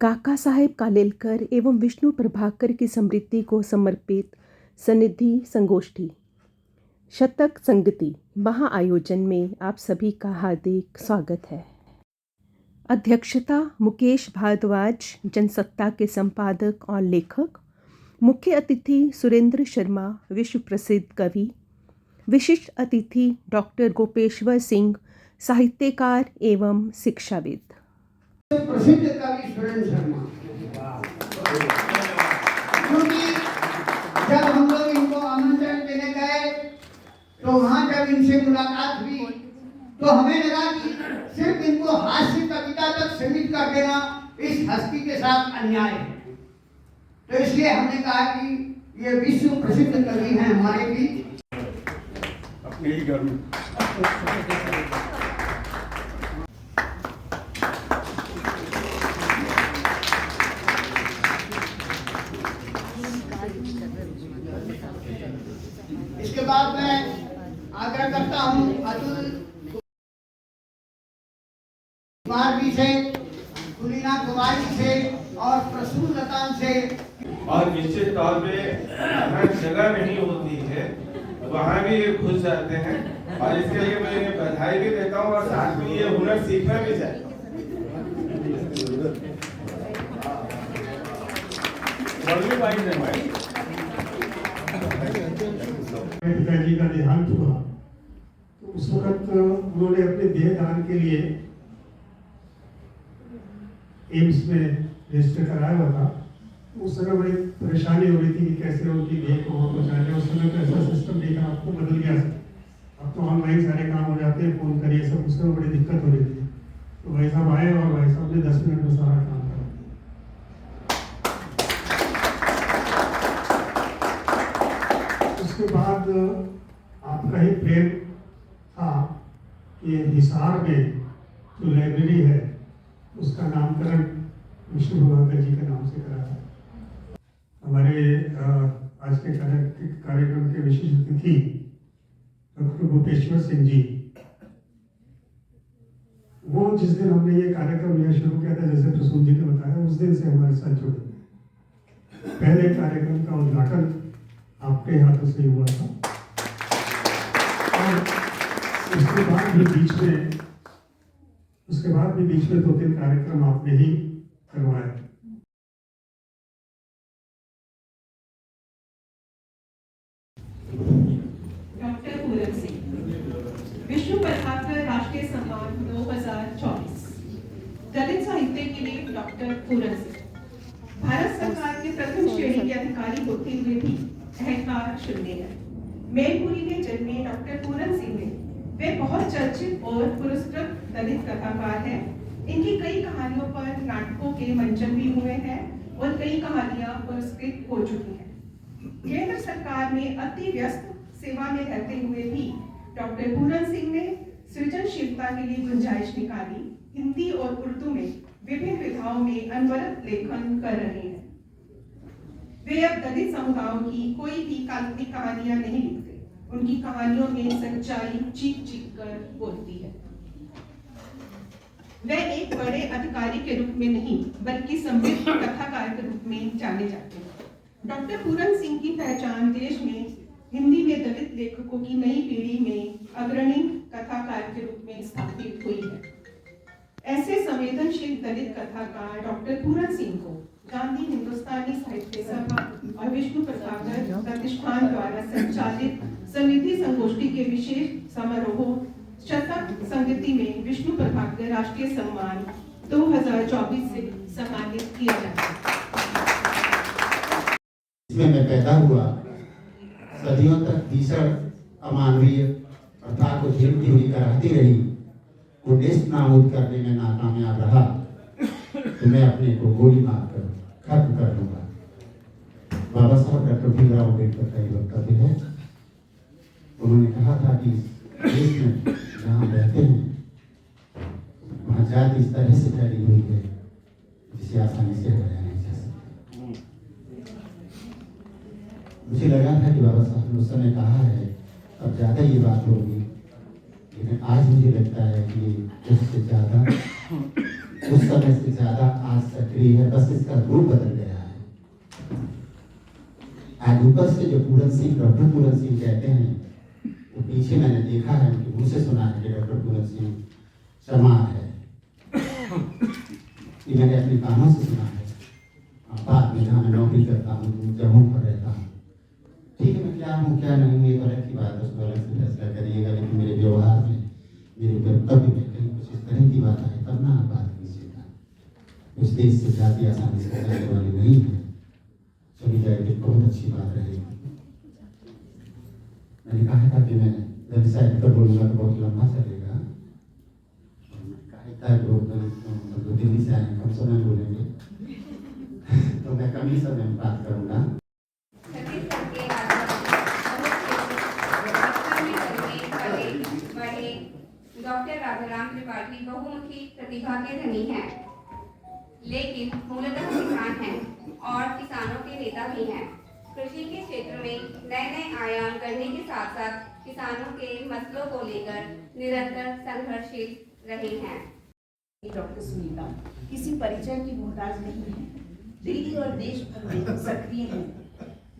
काका साहेब कालेलकर एवं विष्णु प्रभाकर की स्मृति को समर्पित सनिधि संगोष्ठी शतक संगति महाआयोजन में आप सभी का हार्दिक स्वागत है। अध्यक्षता मुकेश भारद्वाज, जनसत्ता के संपादक और लेखक। मुख्य अतिथि सुरेंद्र शर्मा, विश्व प्रसिद्ध कवि। विशिष्ट अतिथि डॉक्टर गोपेश्वर सिंह, साहित्यकार एवं शिक्षाविद। प्रसिद्ध कवि सुरेंद्र शर्मा, क्योंकि जब हम लोग इनको आमंत्रण देने गए तो वहाँ जब इनसे मुलाकात हुई तो हमें लगा कि सिर्फ इनको हास्य कविता तक सीमित कर देना इस हस्ती के साथ अन्याय है। तो इसलिए हमने कहा कि ये विश्व प्रसिद्ध कवि हैं हमारे बीच। अपने ही घर में इसके बाद मैं आग्रह करता हूँ अतुल कुमार जी से, कुलीना कुमारी से और प्रसून लतान से। और निश्चित तौर पे जहाँ जगह नहीं होती है वहाँ भी ये खुश जाते हैं और इसके लिए मैं इन्हें बधाई भी देता हूँ और साथ में ये हुनर सीखना भी चाहता हूँ। पिताजी का देहांत हुआ तो उस वक्त उन्होंने अपने देह दान के लिए एम्स में रजिस्टर कराया हुआ था। उस समय बड़ी परेशानी हो रही थी कि कैसे उनकी देह को वहाँ पहुँचाने। उस समय तो ऐसा सिस्टम नहीं था, आपको बदल गया। अब तो ऑनलाइन सारे काम हो जाते हैं, फोन करिए सब। उस समय बड़ी दिक्कत हो रही थी। तो भाई साहब आए और भाई साहब ने 10 मिनट में सारा काम करा दिया। उसके बाद आपका ही प्रेम था कि हिसार में जो लाइब्रेरी है उसका नामकरण विष्णु प्रभाकर जी के नाम से कराया। हमारे आज के कार्यक्रम के विशेष अतिथि डॉक्टर गोपेश्वर सिंह जी, वो जिस दिन हमने ये कार्यक्रम लिया शुरू किया था, जैसे प्रसून जी ने बताया, उस दिन से हमारे साथ जुड़े। पहले कार्यक्रम का उद्घाटन आपके हाथों से हुआ था और उसके बाद भी बीच में 2-3 कार्यक्रम आपने ही करवाए। डॉक्टर पूरन सिंह, विष्णु प्रभाकर राष्ट्रीय सम्मान 2024। दलित साहित्य के लिए डॉक्टर पूरन सिंह भारत सरकार के प्रथम श्रेणी के अधिकारी होते हुए भी अहंकार शून्य है। मैनपुरी में जन्मे डॉक्टर पूरन सिंह ने वे बहुत चर्चित और पुरस्कृत दलित कथाकार हैं। इनकी कई कहानियों पर नाटकों के मंचन भी हुए हैं और कई कहानियां पुरस्कृत हो चुकी हैं। केंद्र सरकार में अति व्यस्त सेवा में रहते हुए भी डॉक्टर पूरन सिंह ने सृजनशीलता के लिए गुंजाइश निकाली। हिंदी और उर्दू में विभिन्न विधाओं में अनवरत लेखन कर रहे हैं। वे अब दलित समुदायों की कोई भी काल्पनिक कहानियां नहीं लिखते। उनकी कहानियों में सच्चाई चीख चीख कर बोलती है। वे एक बड़े अधिकारी के रूप में नहीं बल्कि समृद्ध कथाकार के रूप में जाने जाते हैं। डॉक्टर पूरन सिंह की पहचान देश में हिंदी में दलित लेखकों की नई पीढ़ी में अग्रणी कथाकार के रूप में स्थापित हुई है। ऐसे संवेदनशील दलित कथाकार डॉक्टर पूरन सिंह को गांधी हिंदुस्तानी साहित्य सभा और विष्णु प्रभाकर प्रतिष्ठान द्वारा संचालित सनिधि संगोष्ठी के विशेष समारोह शतक संगति में विष्णु प्रभाकर राष्ट्रीय सम्मान 2024 से सम्मानित किया जाता है। इसमें मैं पैदा हुआ, सदियों तक भीषण अमानवीय प्रथा को झेलती हुई कराती रही, को नेस्त नाबूद करने में नाकामयाब रहा तो मैं अपने को गोली मारकर खत्म कर दूंगा। बाबा साहब डॉक्टर भीमराव अम्बेडकर का एक वक्तव्य है। उन्होंने कहा था कि देश में जहाँ रहते हैं वहाँ जाति इस तरह से फैली हुई है जिसे आसानी से हटाया नहीं जा सकता। मुझे लगा था कि बाबा साहब ने उस समय कहा है, अब ज्यादा ये बात होगी, लेकिन आज मुझे लगता है कि उससे ज्यादा उस समय से ज्यादा आज सक्रिय है, बस इसका रूप बदल गया है। आज ऊपर से जो पूरन सिंह, डॉक्टर पूरन सिंह कहते हैं, वो पीछे मैंने देखा है, उनके मुंह से सुना है कि डॉक्टर पूरन सिंह शर्मा है। ये मैंने अपने कानों से सुना है। बाद में जहाँ मैं नौकरी करता हूँ, जगहों पर रहता हूँ, ठीक है, मैं क्या हूँ क्या नहीं हूँ ये तो अलग की बात है, उसको अलग से फैसला करिएगा, लेकिन मेरे व्यवहार में, मेरे कर्तव्य में कहीं कुछ इस तरह की बात है तब ना आप बात कीजिएगा। उस देश से जाति आसानी से जाने वाली नहीं है, चली जाएगी बहुत अच्छी बात रहेगी। मैंने कहा था कि मैं जब साइड पर बोलूँगा तो बहुत लंबा चलेगा, तो दिल्ली से आए कम समय बोलेंगे तो मैं कम ही समय में बात करूँगा। डॉक्टर राजाराम त्रिपाठी बहुमुखी प्रतिभा के धनी हैं, लेकिन मूलतः किसान हैं और किसानों के नेता भी हैं। कृषि के क्षेत्र में नए नए आयाम करने के साथ साथ किसानों के मसलों को लेकर निरंतर संघर्षशील रहे हैं। डॉक्टर सुनीता किसी परिचय की मोहताज नहीं है। दिल्ली और देश भर में सक्रिय हैं।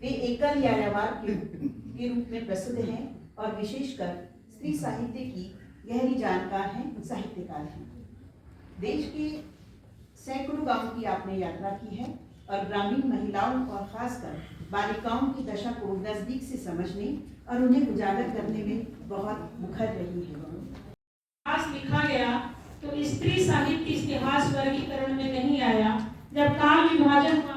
वे एकल यायावार के रूप में प्रसिद्ध हैं और विशेषकर स्त्री साहित्य की गहरी जानकार हैं, साहित्यकार हैं। देश के सैकड़ों गांवों की आपने यात्रा की है और ग्रामीण महिलाओं और खासकर बालिकाओं की दशा को नजदीक से समझने और उन्हें उजागर करने में बहुत मुखर रही है। इतिहास लिखा गया तो स्त्री साहित्य इतिहास वर्गीकरण में नहीं आया। जब काल विभाजन हुआ,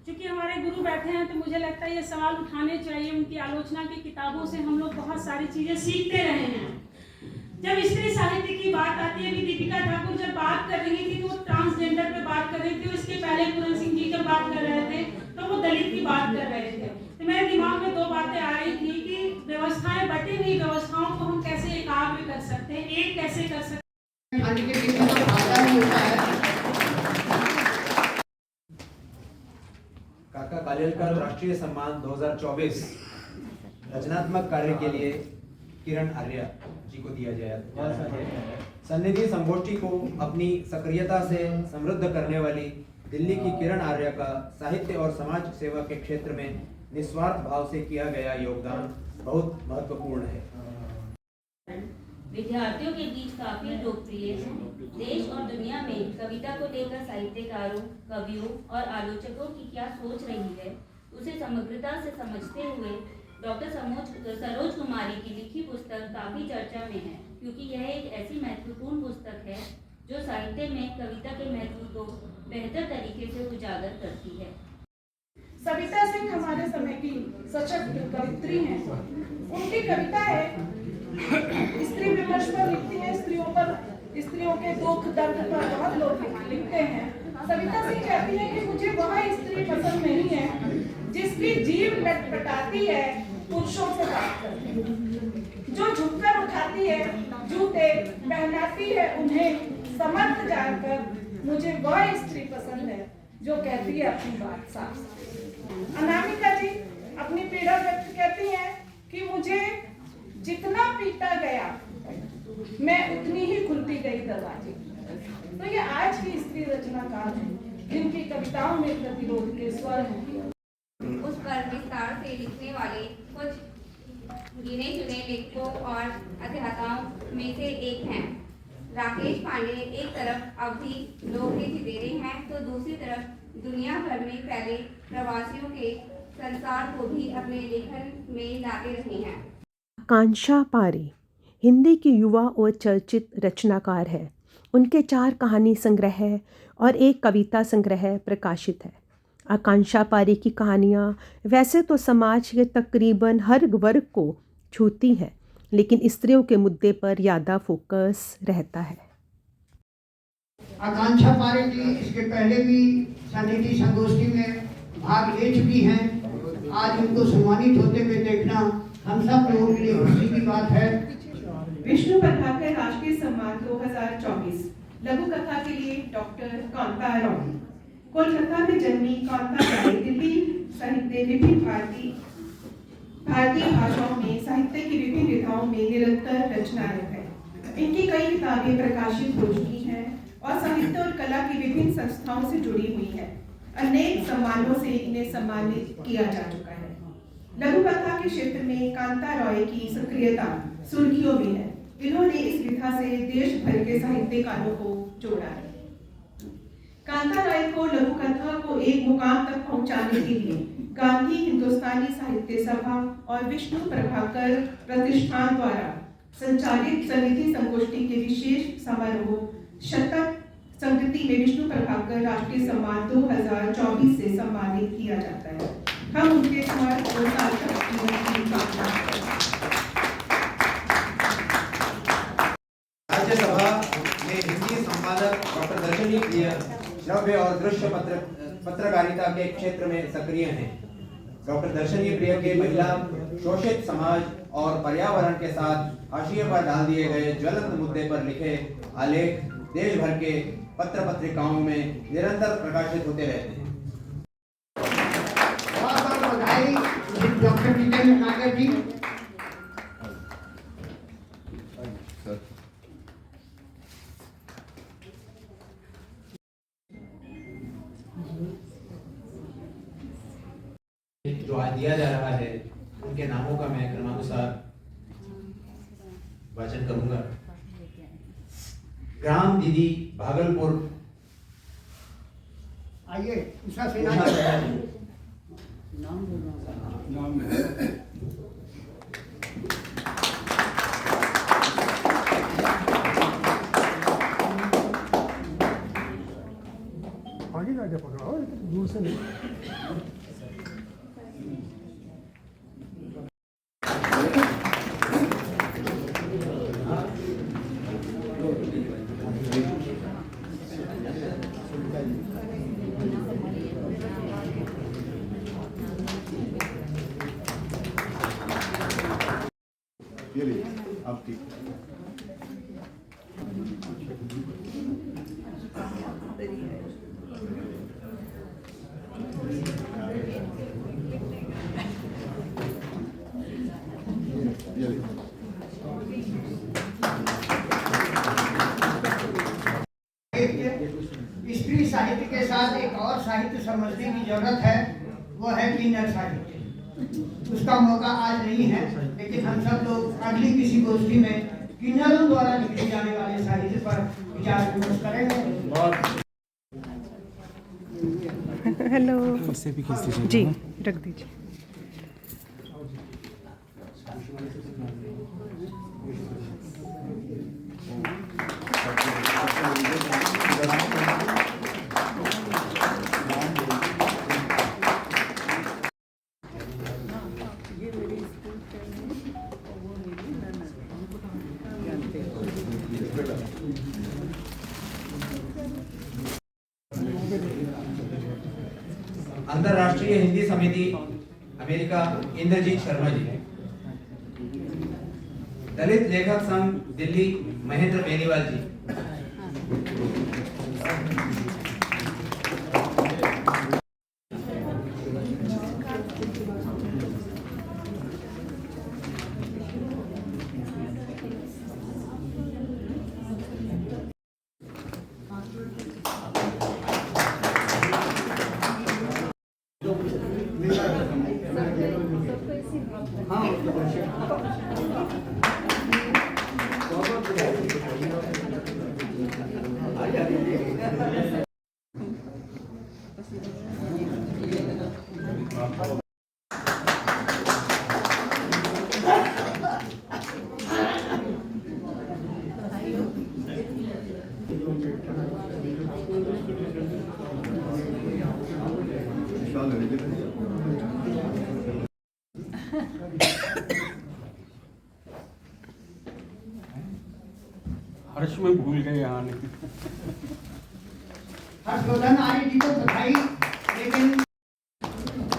क्योंकि हमारे गुरु बैठे हैं तो मुझे लगता है ये सवाल उठाने चाहिए। उनकी आलोचना की किताबों से हम लोग बहुत सारी चीजें सीखते रहे हैं। जब स्त्री साहित्य की बात आती है कि दीपिका ठाकुर जब बात कर रही थी तो वो ट्रांसजेंडर पे बात कर रही थी, उसके पहले पूरन सिंह जी जब बात कर रहे थे तो वो दलित की बात कर रहे थे। तो मेरे दिमाग में दो बातें आ रही थी कि व्यवस्थाएं बटी हुई व्यवस्थाओं को हम कैसे एकाग्र कर सकते हैं, एक कैसे कर सकते हैं। काका कालेलकर राष्ट्रीय सम्मान 2024 रचनात्मक कार्य के लिए किरण आर्या जी को दिया जा रहा है। सन्निधि संगोष्ठी को अपनी सक्रियता से समृद्ध करने वाली दिल्ली की किरण आर्या का साहित्य और समाज सेवा के क्षेत्र में निस्वार्थ भाव से किया गया योगदान बहुत महत्वपूर्ण है। विद्यार्थियों के बीच काफी लोकप्रिय है। देश और दुनिया में कविता को लेकर साहित्यकारों, कवियों और आलोचकों की क्या सोच रही है, उसे समग्रता से समझते हुए डॉक्टर सरोज कुमारी की लिखी पुस्तक काफी चर्चा में है, क्योंकि यह एक ऐसी महत्वपूर्ण पुस्तक है जो साहित्य में कविता के महत्व को बेहतर तरीके से उजागर करती है। सविता सिंह हमारे समय की सशक्त कवित्री हैं। उनकी कविता है स्त्री विमर्श पर लिखती है, स्त्रियों के दुख दर्द पर बहुत लोग लिखते हैं। सविता सिंह कहती है कि मुझे वह स्त्री पसंद नहीं है जिसकी जीभ लटपटाती है पुरुषों से बात करके, जो झुककर उठाती है जूते, पहनाती है उन्हें समर्थ जानकर। मुझे वह स्त्री पसंद है जो कहती है अपनी बात साफ। अनामिका जी अपनी पीड़ा व्यक्त करती हैं कि मुझे जितना पीटा गया मैं उतनी ही खुलती गई दरवाजे। तो ये आज की स्त्री रचनाकार हैं जिनकी कविताओं में प्रतिरोध के स्वर हैं। उस पर विस्तार से लिखने वाले कुछ गिने चुने लेखकों और अध्याताओं में से एक हैं राकेश पांडे। एक तरफ अवधि लोकहित चितेरे हैं तो दूसरी तरफ दुनिया भर में फैले प्रवासियों के संसार को भी अपने लेखन में लाते रहे हैं। आकांक्षा पारे हिंदी की युवा और चर्चित रचनाकार है। उनके 4 कहानी संग्रह और एक कविता संग्रह प्रकाशित है। आकांक्षा पारे की कहानियाँ वैसे तो समाज के तकरीबन हर वर्ग को छूती हैं, लेकिन स्त्रियों के मुद्दे पर ज़्यादा फोकस रहता है। आकांक्षा पारे जी इसके पहले भी सन्निधि संगोष्ठी में भाग ले चुकी हैं। आज उनको सम्मानित होते हुए देखना हम सब लोगों के लिए खुशी की बात है। विष्णु प्रभाकर राष्ट्रीय सम्मान 2024 लघु कथा के लिए डॉक्टर कांता रॉय। कोलकाता में जन्मी कांता रॉय दिल्ली साहित्य विभिन्न भारतीय भाषाओं में साहित्य की विभिन्न विधाओं में निरंतर रचनारत है। इनकी कई किताबें प्रकाशित हो चुकी हैं और साहित्य और कला की विभिन्न संस्थाओं से जुड़ी हुई है। अनेक सम्मानों से इन्हें सम्मानित किया जा चुका है। लघु कथा के क्षेत्र में कांता रॉय की सक्रियता सुर्खियों में है। इन्होंने इस विधा से देश भर के साहित्यकारों को जोड़ा है। कांता राय को लघु कथा को एक मुकाम तक पहुंचाने के लिए गांधी हिंदुस्तानी साहित्य सभा और विष्णु प्रभाकर प्रतिष्ठान द्वारा संचालित सन्निधि संगोष्ठी के विशेष समारोह शतक संगति में विष्णु प्रभाकर राष्ट्रीय सम्मान 2024 से सम्मानित किया जाता है। हम उनके हर 2 साल तक जीवन की कामना करते हैं। राज्यसभा में हिंदी संपादक डॉक्टर दर्शनी प्रिय श्रव्य और दृश्य पत्रकारिता के क्षेत्र में सक्रिय हैं। डॉक्टर दर्शनी प्रिय के महिला शोषित समाज और पर्यावरण के साथ हाशिए पर डाल दिए गए ज्वलंत मुद्दे पर लिखे आलेख देश भर के पत्र पत्रिकाओं में निरंतर प्रकाशित होते रहते हैं। बहुत बहुत बधाई डॉक्टर जितेंद्र नागर जी। जो आज दिया जा रहा है उनके नामों का मैं क्रमानुसार वाचन करूंगा। ग्राम दीदी भागलपुर आइए उषा सिन्हा उषा जी। सिन्हा जी। नाम है आगे जाके पकड़ाओ, दूर से नहीं। ये लीजिए आपकी। ये लीजिए। स्त्री साहित्य के साथ एक और साहित्य समझने की जरूरत है, वो है किन्नर साहित्य। उसका मौका आज नहीं है, लेकिन हम सब लोग अगली किसी गोष्ठी में किन्नरों द्वारा लिखे जाने वाले साहित्य पर विचार विमर्श करेंगे। हेलो जी, रख दीजिए। अंतरराष्ट्रीय हिंदी समिति अमेरिका इंद्रजीत शर्मा जी। दलित लेखक संघ दिल्ली महेंद्र बेनीवाल जी। हर्ष में भूल गए आने। हर्षवर्धन आर्य जी को बधाई। लेकिन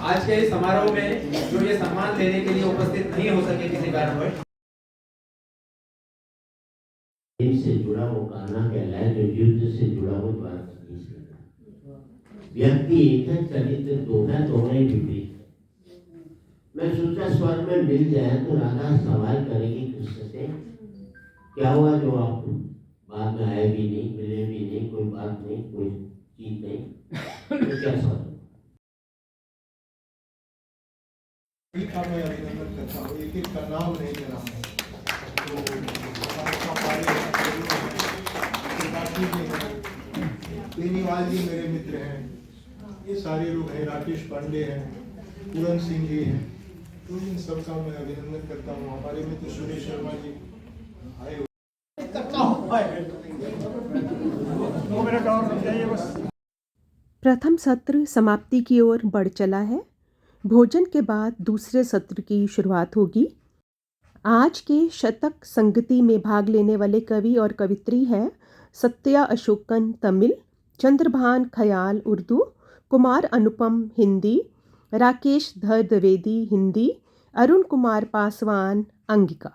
आज के इस समारोह में जो ये सम्मान लेने के लिए उपस्थित नहीं हो सके किसी कारणवश, से जुड़ा वो गाना कहलाए जो युद्ध से जुड़ा वो द्वार नहीं सकता। व्यक्ति एक है, चरित्र दो है, दोनों ही विपरीत है। मैं सोचा स्वर में मिल जाए तो राधा सवाल करेगी कृष्ण से, क्या हुआ जो आप बाद में आए भी नहीं, मिले भी नहीं, कोई बात नहीं, कोई चीज नहीं, तो क्या समझ। का मैं अभिनंदन करता हूँ, एक एक का नाम नहीं ले रहा हूँ। बेनीवाल जी मेरे मित्र हैं, ये सारे लोग हैं, राकेश पांडे हैं, पूरन सिंह जी हैं, तो इन सबका मैं अभिनंदन करता हूँ। हमारे मित्र सुरेश शर्मा जी आए हुए। प्रथम सत्र समाप्ति की ओर बढ़ चला है। भोजन के बाद दूसरे सत्र की शुरुआत होगी। आज के शतक संगति में भाग लेने वाले कवि और कवित्री हैं सत्या अशोकन तमिल, चंद्रभान खयाल उर्दू, कुमार अनुपम हिंदी, राकेश धर द्विवेदी हिंदी, अरुण कुमार पासवान अंगिका,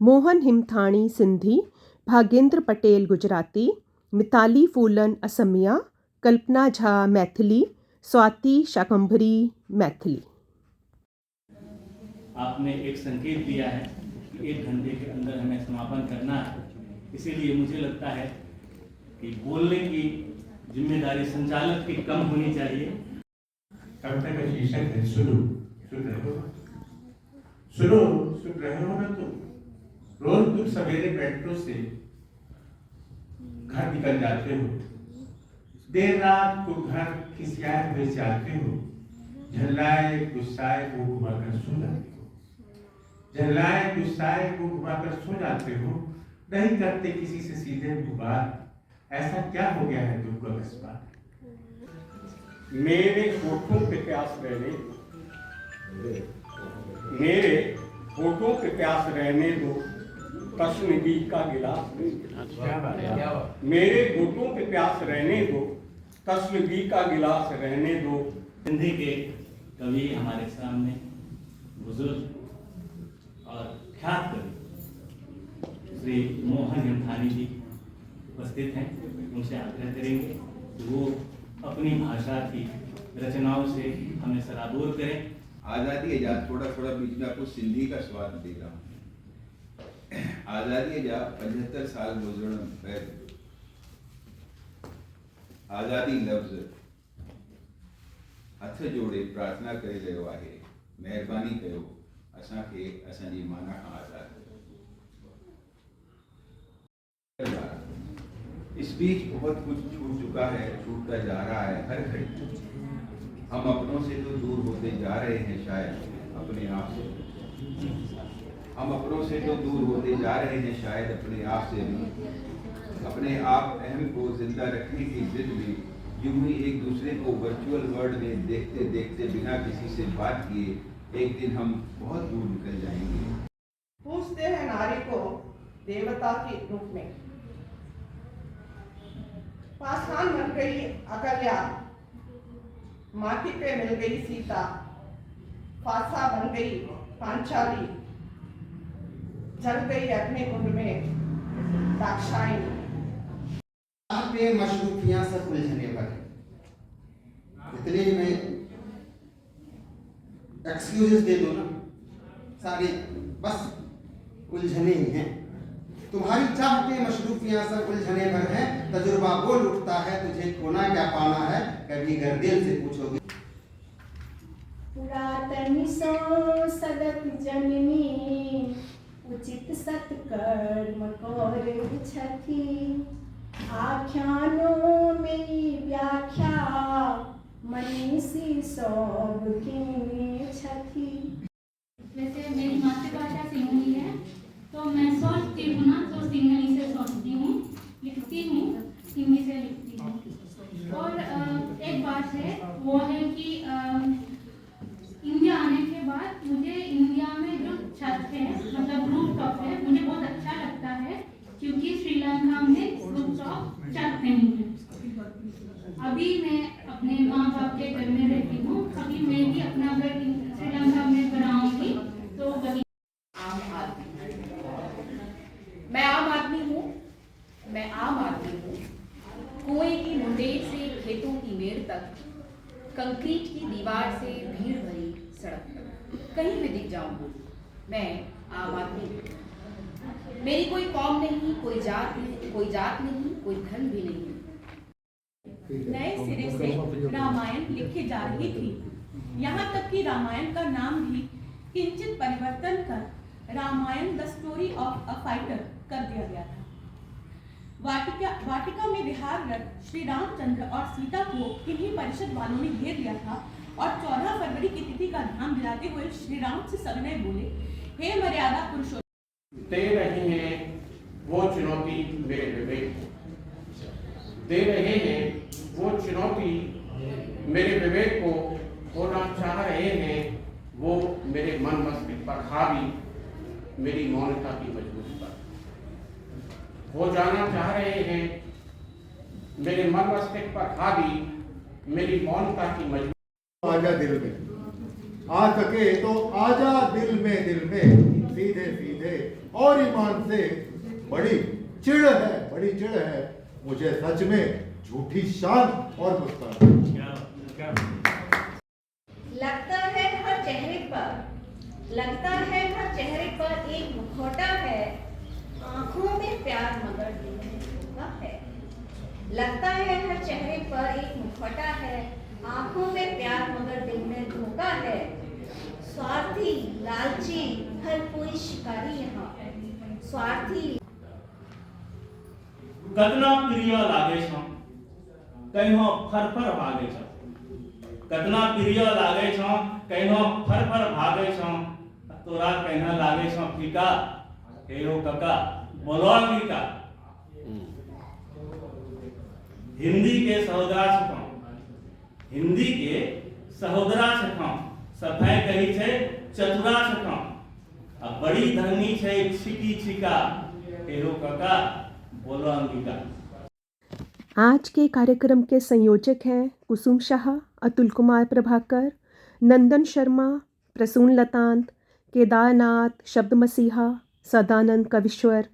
मोहन हिमथाणी सिंधी, भागेंद्र पटेल गुजराती, मिताली फूलन असमिया, कल्पना झा मैथिली, स्वाति शाकंभरी मैथिली। आपने एक संकेत दिया है कि 1 घंटे के अंदर हमें समापन करना है, इसीलिए मुझे लगता है कि बोलने की जिम्मेदारी संचालक की कम होनी चाहिए। कविता का शीर्षक है सुनो। सुन रहे हो? सुनो, सुन रहे हो ना तुम? रोज तुम सवेरे मेट्रो से घर निकल जाते हो, देर रात को घर खिसियाए हुए जाते हो, झल्लाए गुस्साए को घुमाकर सो जाते हो, झल्लाए गुस्साए को घुमाकर सो जाते हो, नहीं करते किसी से सीधे बात। ऐसा क्या हो गया है तुमको अकस्मात? मेरे होठों पे प्यास रहने, मेरे होठों पे प्यास रहने दो, तस्वीर का गिलास मेरे होठों पे प्यास रहने दो, तस्वीर का गिलास रहने दो। हिंदी के कवि हमारे सामने बुजुर्ग और ख्यात कवि श्री मोहन हिमथाणी जी उपस्थित हैं। उनसे आग्रह करेंगे कि वो अपनी भाषा की रचनाओं से हमें सराबोर करें। आज़ादी आजाद थोड़ा थोड़ा बीच में आपको सिंधी का स्वाद दे रहा हूँ। आज़ादी आजाद 75 साल गुजरण बैदि आज़ादी लफ्ज़ हथ जोड़े प्रार्थना करे रहियो आहे, महिरबानी कयो असांखे असांजी माना खां आज़ाद कयो। इस बीच बहुत कुछ छूट चुका है, छूटता जा रहा है हर घड़ी। हम अपनों से तो दूर होते जा रहे हैं, शायद अपने आप से। हम अपनों से तो दूर होते जा रहे हैं, शायद अपने आप से भी। अपने आप अहम को जिंदा रखने की जिद में यूं ही एक दूसरे को वर्चुअल वर्ल्ड में देखते देखते बिना किसी से बात किए एक दिन हम बहुत दूर निकल जाएंगे। पूछते हैं नारी को देवता के रूप में, पाषाण बन गई अकल्या, माटी पे मिल गई सीता, फासा बन गई पांचाली, जल गई अग्निकुंड में दाक्षायणी। यहाँ पे मशरूफियाँ सब उलझने पर है, इतने में एक्सक्यूजेस दे दो ना, सारे बस उलझने ही हैं। तुम्हारी चाह के मशरूफियाँ सब उलझने पर हैं, तजुर्बा बोल उठता है तुझे खोना क्या पाना है, कभी गर्दिल से पूछोगे। पुरातन सो सदत जननी, उचित सत्कर्म करे छथि, आख्यानों में व्याख्या मनीषी सब के छथि। वैसे मेरी मातृभाषा सिंहली है, तो मैं सोचती हूँ ना तो सिंहली से सोचती हूँ, लिखती हूँ हिंदी से लिखती हूँ। और एक बात है वो है कि इंडिया आने के बाद मुझे इंडिया में जो छत है मतलब रूफ टॉप है मुझे बहुत अच्छा लगता है, क्योंकि श्रीलंका में रूफ टॉप छत नहीं है। अभी मैं अपने माँ बाप के घर में रहती हूँ, अभी मैं भी अपना घर श्रीलंका में बनाऊंगी तो वही। मैं आम आदमी हूँ, मैं आम आदमी हूँ। कुएं की मुंडेर से खेतों की मेड़ तक, कंक्रीट की दीवार से भीड़ भरी सड़क तक, कहीं भी दिख जाऊँ मैं आम आदमी हूँ। मेरी कोई कौम नहीं, कोई जात नहीं, कोई धर्म भी नहीं। नए सिरे से रामायण लिखी जा रही थी। यहाँ तक कि रामायण का नाम भी किंचित परिवर्तन कर Ramayana the story of a fighter कर दिया गया था। वाटिका में विहाररत श्री रामचंद्र और सीता को किन्हीं परिषद वालों ने घेर लिया था और 14 फरवरी की तिथि का ध्यान दिलाते हुए श्री राम से सविनय बोले, हे मर्यादा पुरुषोत्तम। दे रहे हैं वो चुनौती मेरे विवेक को, दे रहे हैं वो चुनौती मेरे विवेक को, होना चाह रहे हैं वो मेरे मन मस्तिष्क पर हावी मेरी मौनता की मजबूरी पर, हो जाना चाह रहे हैं मेरे मन मस्तिष्क पर हावी मेरी मौनता की मजबूरी। आजा दिल में, आ सके तो आजा दिल में सीधे सीधे और ईमान से। बड़ी चिढ़ है मुझे सच में झूठी शान और मुस्कान। लगता है हर चेहरे पर एक मुखौटा है, आंखों में प्यार मगर दिल में धोखा है। लगता है हर चेहरे पर एक मुखौटा है, आंखों में प्यार मगर दिल में धोखा है। स्वार्थी लालची हर कोई शिकारी यहाँ, स्वार्थी। कतना प्रिय लागे छ कहिनो फरफर भागे छ, कतना प्रिय लागे छ कहिनो फरफर भागे छ, तोरा कहना लागे छ फीका, हेरो कका बोलो फीका। हिंदी के सहोदरा छथौं, सफाई कही छे चतुरा छथौं, आ बड़ी धनी छे छिकी छिका, हेरो कका बोलो अंगिका। आज के कार्यक्रम के संयोजक हैं कुसुम शाह, अतुल कुमार प्रभाकर, नंदन शर्मा, प्रसून लतांत, केदारनाथ शब्द मसीहा, सदानंद कविश्वर,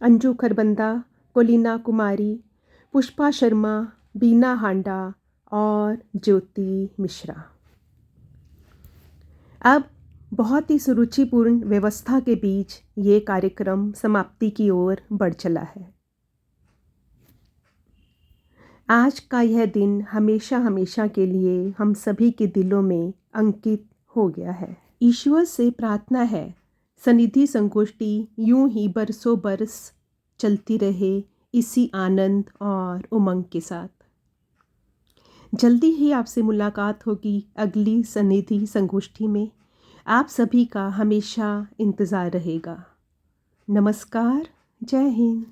अंजू खरबंदा, कोलिना कुमारी, पुष्पा शर्मा, बीना हांडा और ज्योति मिश्रा। अब बहुत ही सुरुचिपूर्ण व्यवस्था के बीच ये कार्यक्रम समाप्ति की ओर बढ़ चला है। आज का यह दिन हमेशा हमेशा के लिए हम सभी के दिलों में अंकित हो गया है। ईश्वर से प्रार्थना है सनिधि संगोष्ठी यूं ही बरसों बरस चलती रहे इसी आनंद और उमंग के साथ। जल्दी ही आपसे मुलाकात होगी अगली सनिधि संगोष्ठी में। आप सभी का हमेशा इंतज़ार रहेगा। नमस्कार, जय हिंद।